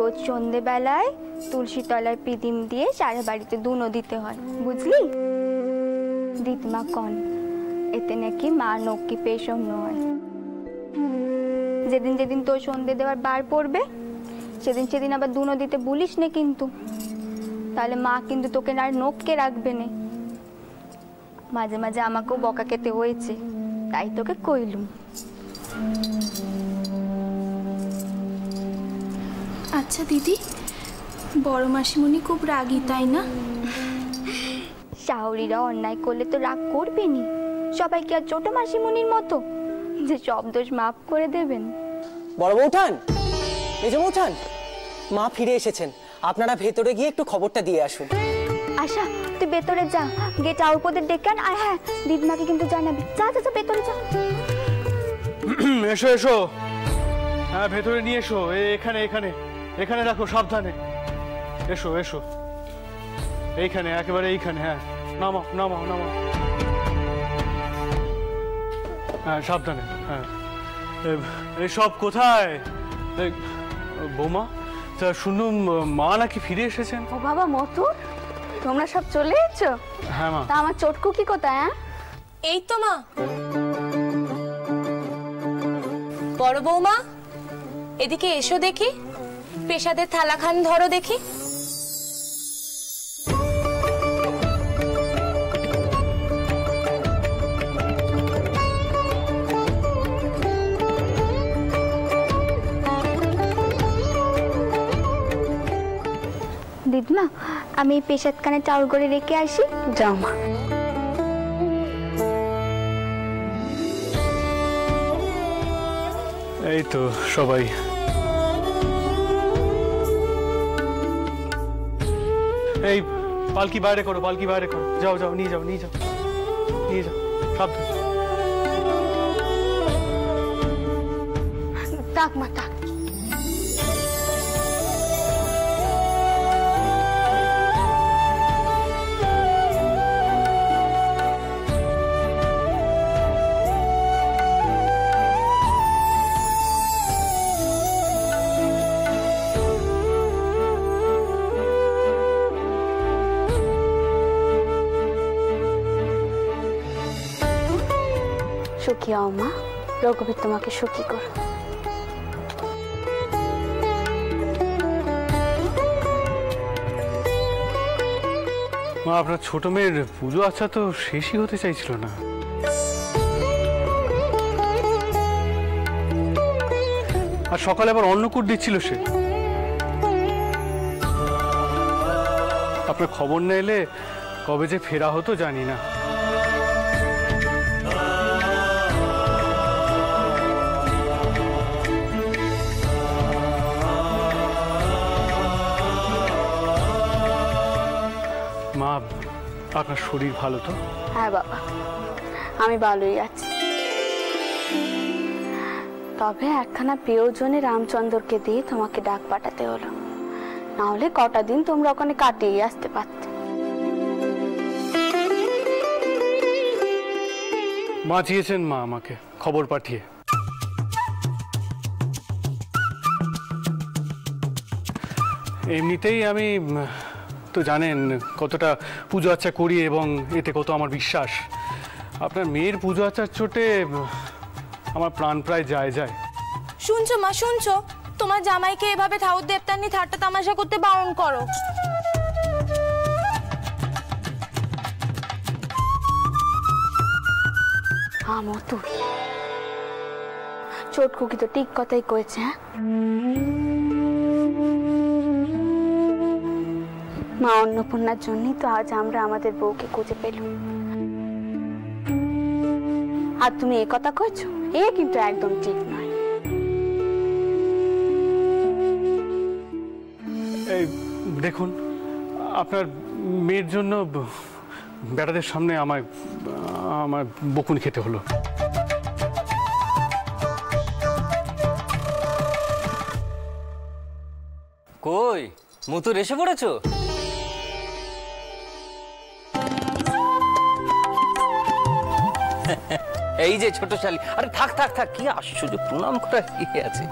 রোজ সন্ধেবেলায় তুলসী তলায় পিদিম দিয়ে সারা বাড়িতে দুনো দিতে হয়, বুঝলি? দিদিমা কন এতে নাকি মা নক্কি পেশন্য হয়। যেদিন যেদিন তোর সন্ধে দেওয়ার বার পড়বে সেদিন সেদিন আবার দুনো দিতে বলিস না কিন্তু, তাহলে মা কিন্তু তোকে আর নখকে রাখবে না। মাঝে মাঝে আমাকেও বকা খেতে হয়েছে, তাই তোকে কইলুম। আচ্ছা দিদি, বড় মাসিমণি খুব রাগী তাই না? শাহরিরা অন্যায় করলে তো রাগ করবেনি, সবাই কি আর ছোট মাসিমণির মতো যে সব দোষ মাফ করে দেবেন? বড় বউঠান, মেজ বউঠান, মা ফিরে এসেছেন, আপনারা ভেতরে গিয়ে একটু খবরটা দিয়ে আসুন। আশা তুই ভেতরে যা, গেট আউটপোদের ডেকে আন। আর হ্যাঁ, দিদিমাকে কিন্তু জানাবি। যা যা যা ভেতরে যা। এসো এসো, হ্যাঁ ভেতরে নিয়ে এসো। এখানে এখানে এখানে রাখো, সাবধানে। এসো এসো, এইখানে একেবারে এইখানে। হ্যাঁ নামাও নামাও নামাও, হ্যাঁ সাবধানে। হ্যাঁ এই সব কোথায়? বৌমা, তা শুনুন মা নাকি ফিরে এসেছেন। ও বাবা মতু, তোমরা সব চলে এসেছো? হ্যাঁ মা। তা আমার চটকু কি কোথায়? হ্যাঁ এই তো মা। বড় বৌমা এদিকে এসো দেখি, পেশাদের থালাখান ধরো দেখি। দিদিমা আমি এই পেশাদ কানে চাউল করে রেখে আসি। যাও মা। এই তো সবাই। এই পালকি বাইরে করো, পালকি বাইরে করো। যাও যাও, নিয়ে যাও নিয়ে যাও নিয়ে যাও, সাবধান। তাক মা তাক। সুখী হও মা, রঘুবীর তোমাকে সুখী করো। মা আপনার ছোট মেয়ের পুজো আচ্ছা তো শেষই হতে চাইছিল না। আর সকালে আবার অন্নকূট দিচ্ছিল সে। আপনার খবর না এলে কবে যে ফেরা হতো জানি না। মা আপনার শরীর ভালো তো? হ্যাঁ বাবা, আমি ভালোই আছি। তবে একখানা প্রিয়জনে রামচন্দ্রকে দিয়ে তোমাকে ডাক পাঠাতে হলো, না হলে কটা দিন তোমরা ওখানে কাটিয়ে আসতে পারতে। বাঁচিয়েছেন মা আমাকে খবর পাঠিয়ে। এমনিতেই আমি তো জানেন কতটা পুজো আচ্চা করি এবং এতে কত আমার বিশ্বাস। আপনার মেয়ের পুজো আচ্চার চোটে আমার প্রাণ প্রায় যায় যায়। শুনছো মা শুনছো, তোমার জামাইকে এভাবে ঠাকুর দেবতার নিয়ে ঠাট্টা তামাশা করতে বারণ করো। হ্যাঁ মতু, চটকু কি তো ঠিক কথাই কয়েছে। হ্যাঁ মা অন্নপূর্ণার জন্যই তো আজ আমরা আমাদের বউকে খুঁজে পেলাম। আর তুমি এ কথা কইছো, এ কিন্তু একদম ঠিক নয়। এই দেখুন, আপনার মেয়ের জন্য বেটাদের সামনে আমায় বকুনি খেতে হলো। কই মুতুর এসে পড়েছো? এই যে ছোট শালি, আরে থাক থাক থাক, কি আশ্চর্য, প্রণাম করার কি আছে?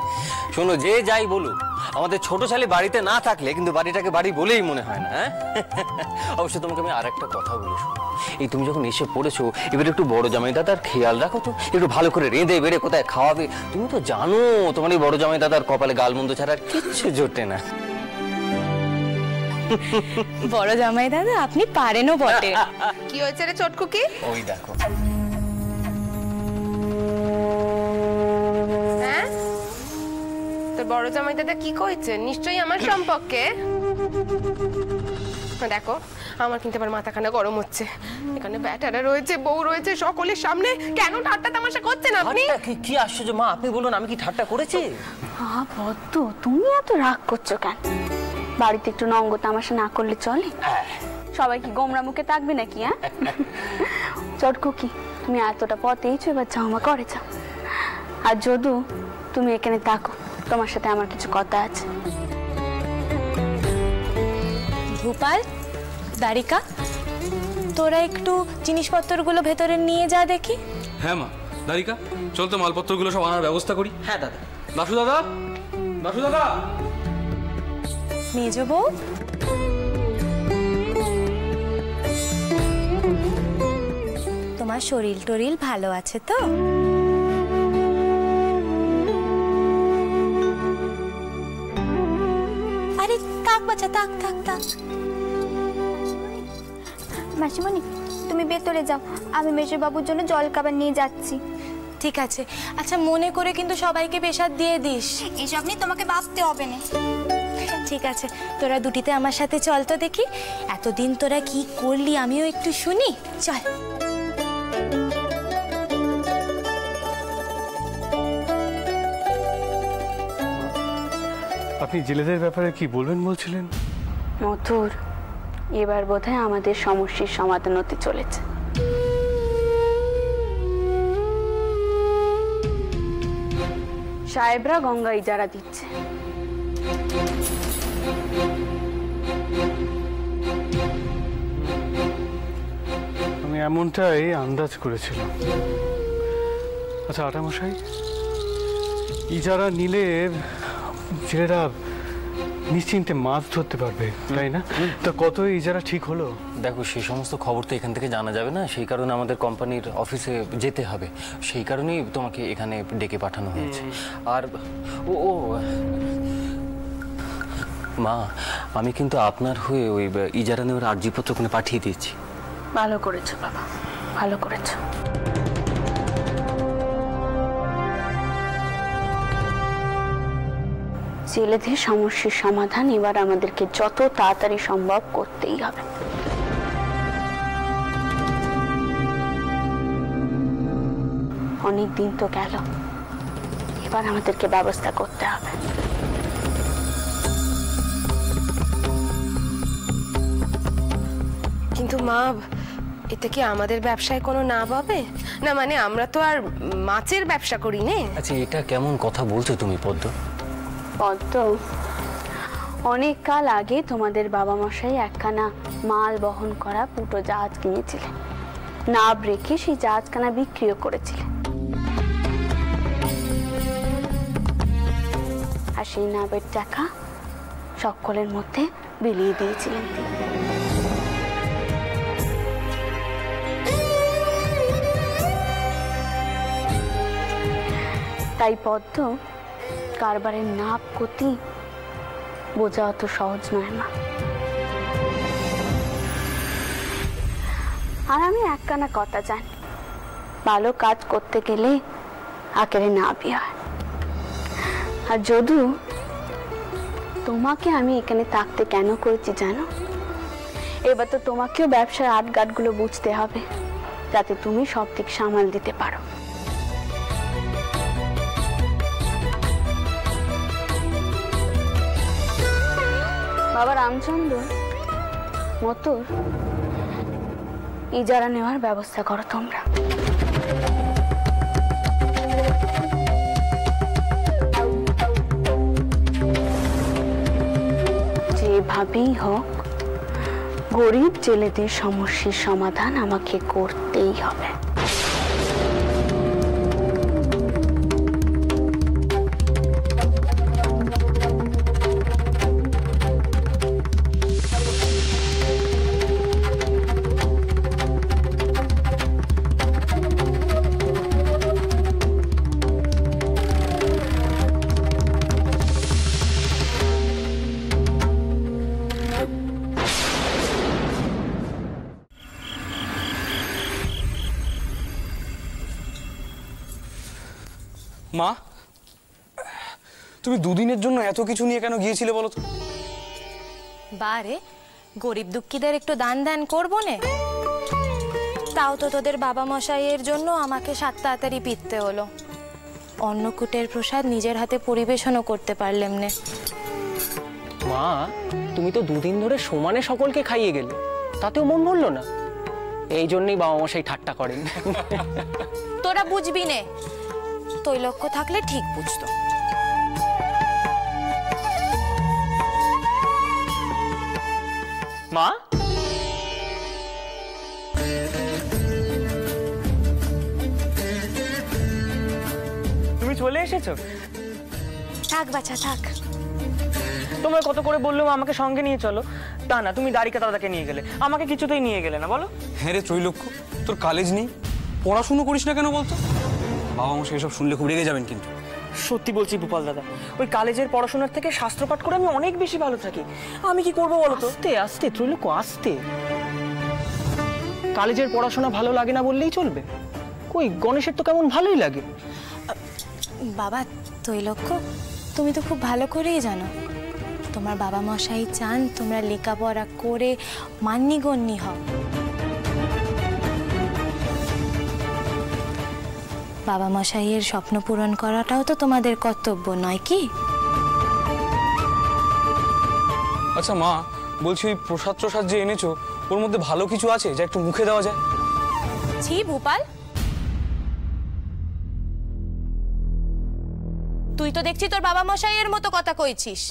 শোনো, যে যাই বলুক, আমাদের ছোট শালি বাড়িতে না থাকলে কিন্তু বাড়িটাকে বাড়ি বলেই মনে হয় না। হ্যাঁ, অবশ্য তোমাকে আমি আর একটা কথা বলে শোনো, এই তুমি যখন এসে পড়েছো, এবার একটু বড় জামাই দাদার খেয়াল রাখো তো, একটু ভালো করে রেঁধে বেড়ে কোথায় খাওয়াবে। তুমি তো জানো তোমার এই বড় জামাই দাদার কপালে গালমন্দ ছাড়া আর কিচ্ছু জোটে না। বড় জামাই দাদা, আপনি পারেনও বটে। কি হয়েছে রে চটকুকি? ওই দেখো, হ্যাঁ, তোর বড় জামাই দাদা কি কইছে? নিশ্চয়ই আমার সম্পর্কে। দেখো, আমার কিন্তু আবার মাথাখানা গরম হচ্ছে। এখানে ব্যাটারা রয়েছে, বউ রয়েছে, সকলের সামনে কেন ঠাট্টা তামাশা করছেন আপনি? কি আশ্চর্য মা, আপনি বলুন আমি কি ঠাট্টা করেছি? পদ্ম, তুমি এত রাগ করছো কেন? বাড়িতে একটু নঙ্গ তামাশা না করলে চলে? সবাই কি গোমরা মুখে থাকবে নাকি? হ্যাঁ, চটকুকি, তুমি এতটা পথ এইছো, এবার যাও মা, করে যাও। আর যদু, তুমি এখানে থাকো, তোমার সাথে আমার কিছু কথা আছে। ভূপাল, দারিকা, তোরা একটু জিনিসপত্রগুলো ভেতরে নিয়ে যা দেখি। হ্যাঁ মা, দারিকা চল তো মালপত্রগুলো সব আনার ব্যবস্থা করি। হ্যাঁ দাদা। দাশু দাদা, দাশু দাদা। মেজো বউ, তোমার শরীর টরিল ভালো আছে তো? আরে তাক বাচ্চা, তাক তাক তাক। মাসিমণি, তুমি ভেতরে যাও, আমি মেজবাবুর জন্য জল খাবার নিয়ে যাচ্ছি। ঠিক আছে। আচ্ছা, মনে করে কিন্তু সবাইকে পেশাদ দিয়ে দিস। এসব নিয়ে তোমাকে ভাবতে হবে না। ঠিক আছে, তোরা দুটিতে আমার সাথে চল তো দেখি, এতদিন তোরা কি করলি আমিও একটু শুনি। চল। আপনি জেলেদের ব্যাপারে কি বলবেন বলছিলেন? মথুর, এবার বোধহয় আমাদের সমস্যার সমাধান হতে চলেছে। সাহেবরা গঙ্গা ইজারা দিচ্ছে। আমি এমনটাই আন্দাজ করেছিলাম। আচ্ছা আটামশাই, ইজারা নিলে ছেলেরা নিশ্চিন্তে মাছ ধরতে পারবে, তাই না? তা কত ইজারা ঠিক হলো? দেখো, সেই সমস্ত খবর তো এখান থেকে জানা যাবে না, সেই কারণে আমাদের কোম্পানির অফিসে যেতে হবে, সেই কারণেই তোমাকে এখানে ডেকে পাঠানো হয়েছে। আর ও মা, আমি কিন্তু আপনার হয়ে ওই ইজারা নেওয়ার আর্জিপত্র ওখানে পাঠিয়ে দিয়েছি। ভালো করেছো বাবা, ভালো করেছো। ছেলেদের সমস্যার সমাধান এবার আমাদেরকে যত তাড়াতাড়ি সম্ভব করতেই হবে। অনেক দিন তো গেল, এবার আমাদেরকে ব্যবস্থা করতে হবে। কিন্তু মা, এতে কি আমাদের ব্যবসায় কোনো লাভ হবে না? মানে আমরা তো আর মাছের ব্যবসা করি না। আচ্ছা, এটা কেমন কথা বলছো তুমি পদ্ম? পদ্ম, অনেক কাল আগে তোমাদের বাবা মশাই একখানা মাল বহন করা পুটো জাহাজ কিনেছিলেন, নাব রেখে সেই জাহাজখানা বিক্রিও করেছিলেন। আর সেই নাবের টাকা সকলের মধ্যে বিলিয়ে দিয়েছিলেন তিনি। তাই পদ্ম, কারবারের নাপ গতি বোঝা অত সহজ নয় মা। আর আমি একখানা কথা জানি, ভালো কাজ করতে গেলে আকেরে নাবই হয়। আর যদু, তোমাকে আমি এখানে থাকতে কেন করেছি জানো? এবার তো তোমাকেও ব্যবসার আটঘাটগুলো বুঝতে হবে, যাতে তুমি সব দিক সামাল দিতে পারো। বাবা রামচন্দ্র, মতুর, ইজারা নেওয়ার ব্যবস্থা করো তোমরা। যেভাবেই হোক গরিব জেলেদের সমস্যার সমাধান আমাকে করতেই হবে। মা, তুমি দুদিনের জন্য এত কিছু নিয়ে কেন গিয়েছিলে বলো তো? বারে, গরিব দুঃখীদের একটু দান দান করবো নে। তাও তো তোদের বাবা মশাইয়ের জন্য আমাকে 7 তাড়াতাড়ি পিততে হলো। অন্নকূটের প্রসাদ নিজের হাতে পরিবেশনও করতে পারলাম না। মা, তুমি তো দুদিন ধরে সমানে সকলকে খাইয়ে গেলে, তাতেও মন ভরলো না। এই জন্যই বাবা মশাই ঠাট্টা করেন। তোরা বুঝবি নে, তৈলক্ষ্য থাকলে ঠিক বুঝতো। মা, তুমি চলে এসেছো? থাক বাছা থাক। তোমায় কত করে বললাম আমাকে সঙ্গে নিয়ে চলো, তা না তুমি দাড়িকা দাদাকে নিয়ে গেলে, আমাকে কিছুতেই নিয়ে গেলে না বলো। হ্যাঁ রে ত্রৈলোক্য, তোর কলেজ নেই, পড়াশুনো করিস না কেন বলতো? বাবা মশাই এসব শুনলে খুব রেগে যাবেন কিন্তু। সত্যি বলছি ভূপাল দাদা, ওই কলেজের পড়াশোনার থেকে শাস্ত্রপাঠ করে আমি অনেক বেশি ভালো থাকি। আমি কি করবো বলো তো? আস্তে আস্তে ত্রৈলোক্য, আস্তে। কলেজের পড়াশোনা ভালো লাগে না বললেই চলবে? কই, গণেশের তো কেমন ভালোই লাগে। বাবা তৈলক্ষ্য, তুমি তো খুব ভালো করেই জানো তোমার বাবা মশাই চান তোমরা লেখাপড়া করে মান্যিগণ্যি হও। বাবা মশাইয়ের স্বপ্ন পূরণ করাটাও তো তোমাদের কর্তব্য নয় কি? আচ্ছা মা, বলছি ওই প্রসাদ প্রসাদ যে এনেছো, ওর মধ্যে ভালো কিছু আছে যা একটু মুখে দেওয়া যায়? ছি ভূপাল, তুই তো দেখছি তোর বাবা মশাইয়ের মতো কথা কইছিস।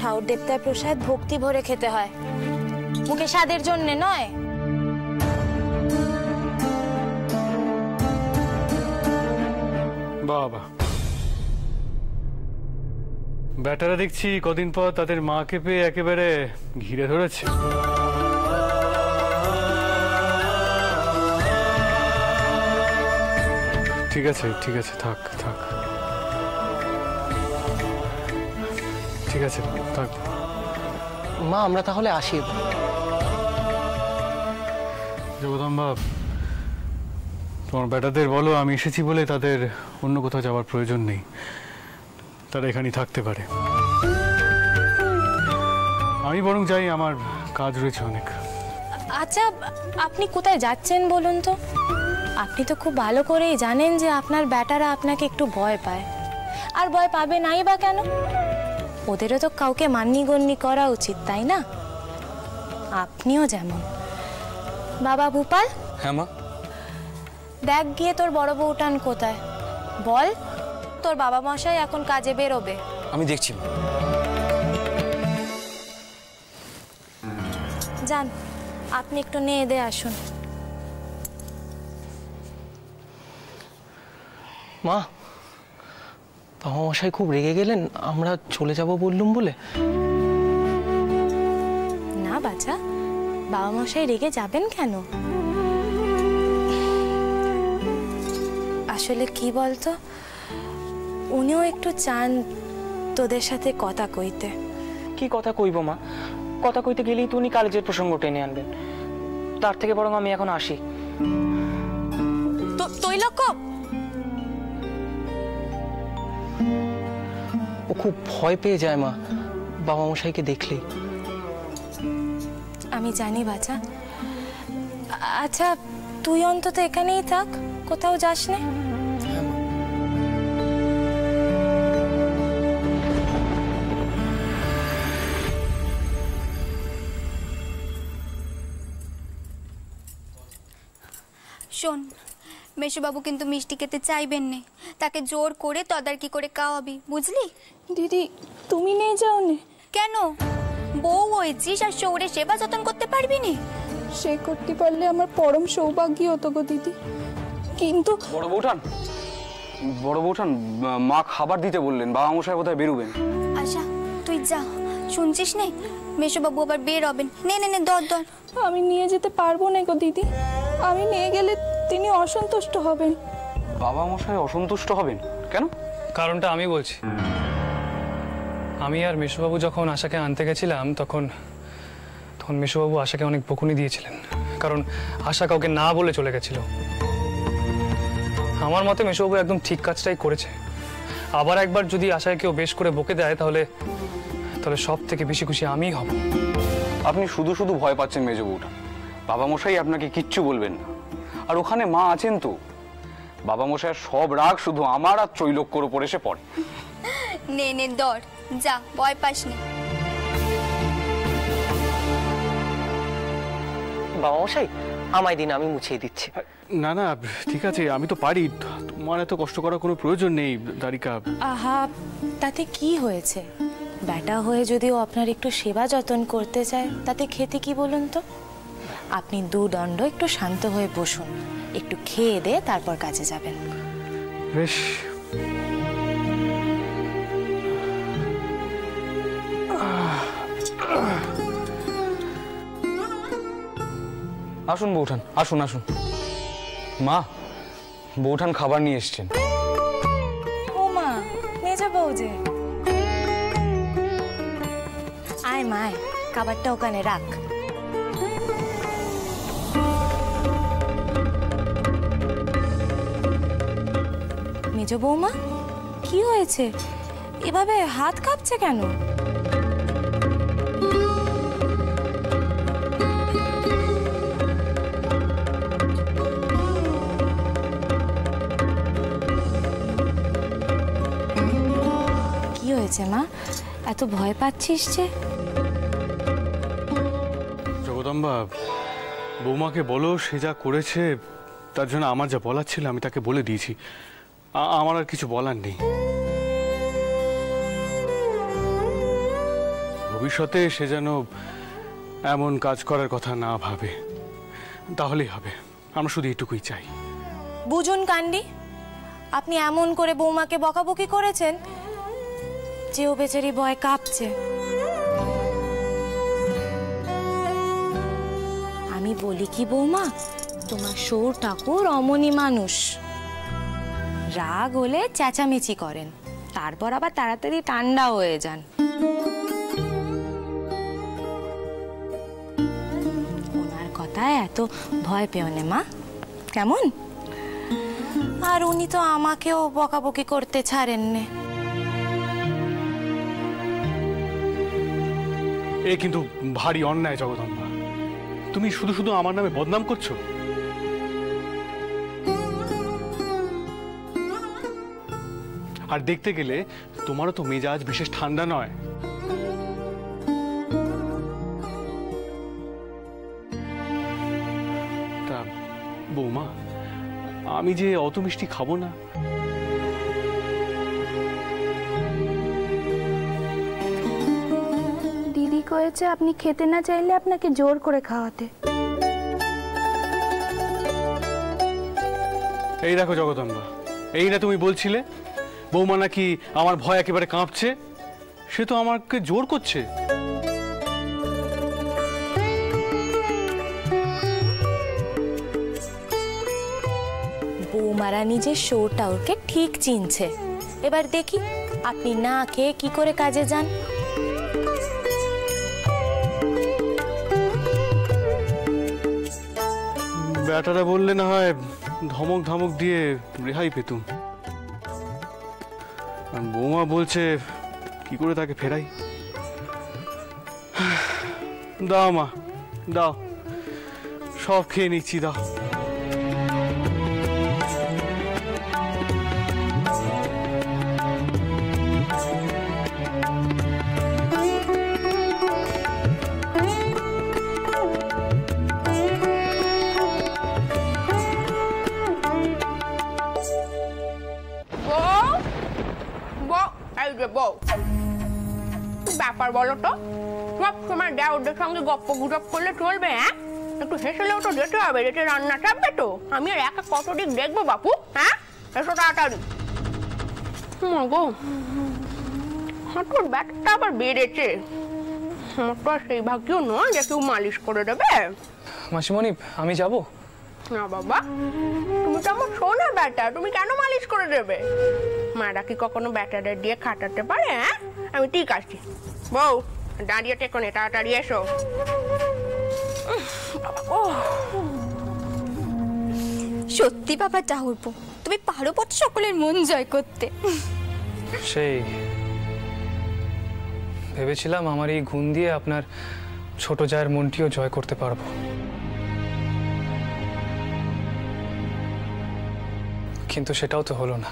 ঠাকুর দেবতার প্রসাদ ভক্তি ভরে খেতে হয়, মুখে স্বাদের জন্য নয়। বাবা, ব্যাটারা দেখছি কদিন পর তাদের মাকে পেয়ে একেবারে ঘিরে ধরেছে। ঠিক আছে ঠিক আছে, থাক থাক, ঠিক আছে থাক। মা, আমরা তাহলে আসি। জগদম্বা, তোমার বেটাদের বলো আমি এসেছি বলে তাদের অন্য কোথাও যাওয়ার প্রয়োজন নেই, তারা এখানেই থাকতে পারে। আমি বরং যাই, আমার কাজ রয়েছে অনেক। আচ্ছা, আপনি কোথায় যাচ্ছেন বলুন তো? আপনি তো খুব ভালো করেই জানেন যে আপনার ব্যাটারা আপনাকে একটু ভয় পায়, আর ভয় পাবে নাই বা কেন? ওদেরও তো কাউকে মান্যিগণ্যি করা উচিত, তাই না? আপনিও যেমন। বাবা ভূপাল, হ্যাঁ মা। দেখ গিয়ে তোর বড় বউটান কোথায়, বল তোর বাবা মশাই এখন কাজে বেরোবে। আমি দেখছি মা। যান, আপনি একটু নিয়ে দে আসুন। মা, বাবা মশাই খুব রেগে গেলেন আমরা চলে যাব বললুম বলে? না বাচ্চা, বাবা মশাই রেগে যাবেন কেন? আসলে কি বলতো, উনিও একটু চান তোদের সাথে কথা কইতে। কি কথা কইব মা? কথা কইতে গেলেই তো উনি কলেজের প্রসঙ্গ টেনে আনবেন। তার থেকে বরং আমি এখন আসি। তৈলক্ষ্য, ও খুব ভয় পেয়ে যায় মা বাবা মশাইকে দেখলেই। আমি জানি বাচ্চা। আচ্ছা, তুই অন্তত এখানেই থাক, কোথাও যাস না। শোন, মেশুবাবু কিন্তু মিষ্টি খেতে চাইবেন না, তাকে জোর করে তদারকি করে খাওয়াবি, বুঝলি? দিদি, তুমি নিয়ে যাও নে। কেন? বউ হয়েছিস আর শহরে সেবা যত্ন করতে পারবি না? সে করতে পারলে আমার পরম সৌভাগ্য হতো গো দিদি, কিন্তু বড় বউঠান, মা খাবার দিতে বললেন, বাবা মশাই কোথায় বেরোবেন। আচ্ছা তুই যা, শুনছিস নে, মেশুবাবু আবার বের হবেন। নে নে নে, দর দর। আমি নিয়ে যেতে পারবো না গো দিদি, আমি নিয়ে গেলে তিনি অসন্তুষ্ট হবেন। বাবা মশাই অসন্তুষ্ট হবেন কেন? কারণটা আমি বলছি। আমি আর মেশুবাবু যখন আশাকে আনতে গেছিলাম তখন মেশুবাবু আশাকে অনেক বকুনি দিয়েছিলেন, কারণ আশা কাউকে না বলে চলে গেছিল। আমার মতে মেশোবাবু একদম ঠিক কাজটাই করেছে। আবার একবার যদি আশায় কেউ বেশ করে বকে দেয় তাহলে সব থেকে বেশি খুশি আমিই হব। আপনি শুধু শুধু ভয় পাচ্ছেন মেজো বউটা। বাবা মশাই আপনাকে কিচ্ছু বলবেন না, আর ওখানে মা আছেন তো। বাবা মশাইয়ের সব রাগ শুধু আমার আর ত্রৈলোক্যর উপর এসে পড়ে। নে নে দর, যা, ভয় পাস না। বাবা মশাই আমায় দিন, আমি মুছিয়ে দিচ্ছি। না না ঠিক আছে, আমি তো পারি, তোমার এত কষ্ট করার কোনো প্রয়োজন নেই দ্বারিকা। আহা, তাতে কি হয়েছে? বেটা হয়ে যদিও আপনার একটু সেবা যত্ন করতে চায়, তাতে খেতে কি বলুন তো? আপনি দুদণ্ড একটু শান্ত হয়ে বসুন, একটু খেয়ে দিয়ে তারপর কাজে যাবেন। বেশ। আসুন বৌঠান, আসুন আসুন। মা, বৌঠান খাবার নিয়ে এসছেন। ও মা, নিয়ে যাবো যে। আয় মায়, খাবারটা ওখানে রাখ। মেজো বৌমা, কি হয়েছে? এভাবে হাত কাঁপছে কেন? কি হয়েছে মা, এত ভয় পাচ্ছিস যে? জগদম্বা, বৌমাকে বলো সে যা করেছে তার জন্য আমার যা বলার ছিল আমি তাকে বলে দিয়েছি। আমার আর কিছু বলার নেই। ভবিষ্যতে সে যেন এমন কাজ করার কথা না ভাবে, তাহলেই হবে। আমরা শুধু এইটুকুই চাই। বুঝুন কান্ডি, আপনি এমন করে বৌমাকে বকাবকি করেছেন যে ও বেচারি ভয় কাঁপছে। আমি বলি কি বৌমা, তোমার সৌর ঠাকুর অমনি মানুষ, রাগ হলে চেঁচামেচি করেন, তারপর আবার তাড়াতাড়ি ঠান্ডা হয়ে যান। ওনার কথায় এত ভয় পেও না মা, কেমন? আর উনি তো আমাকেও বকাবকি করতে ছাড়েন না। এ কিন্তু ভারী অন্যায় জগদম্বা, তুমি শুধু শুধু আমার নামে বদনাম করছো। আর দেখতে গেলে তোমারও তো মেজাজ বিশেষ ঠান্ডা নয়। তা বৌমা, আমি যে অত মিষ্টি খাবো না। দিদি কয়েছে আপনি খেতে না চাইলে আপনাকে জোর করে খাওয়াতে। এই দেখো জগদম্বা, এই না তুমি বলছিলে বৌমা নাকি আমার ভয় একেবারে কাঁপছে, সে তো আমাকে জোর করছে। বৌমারা নিজের শোটা ওকে ঠিক চিনছে। এবার দেখি আপনি না খেয়ে কি করে কাজে যান। ব্যাটারা বললে না হয় ধমক ধমক দিয়ে রেহাই পেতুম, বৌমা বলছে কি করে তাকে ফেরাই। দাও মা, দাও, সব খেয়ে নিচ্ছি, দাও। ব্যাপার বলো তো, সব সময় দেওয়ার সঙ্গে গপ্প গুজব করলে চলবে? হ্যাঁ, একটু হেসেলেও তো যেতে হবে, যেতে রান্না চাপবে তো। আমি আর একা কত দিক দেখবো বাপু? হ্যাঁ, এসো তাড়াতাড়ি। গো, হাঁটুর ব্যাগটা আবার বেড়েছে, আমার তো আর সেই ভাগ্যও নয় যে কেউ মালিশ করে দেবে। মাসিমণি, আমি যাব না বাবা, তুমি তো আমার সোনা ব্যাটা, তুমি কেন মালিশ করে দেবে? মারা কি কখনো ব্যাটাদের দিয়ে খাটাতে পারে? হ্যাঁ, আমি ঠিক আছি। বউ, দাঁড়িয়ে টেকো নে, তাড়াতাড়ি এসো। সত্যি বাবা ঠাকুরপো, তুমি পারো বটে সকলের মন জয় করতে। সেই ভেবেছিলাম আমার এই গুণ দিয়ে আপনার ছোট জায়ের মনটিও জয় করতে পারবো, কিন্তু সেটাও তো হলো না।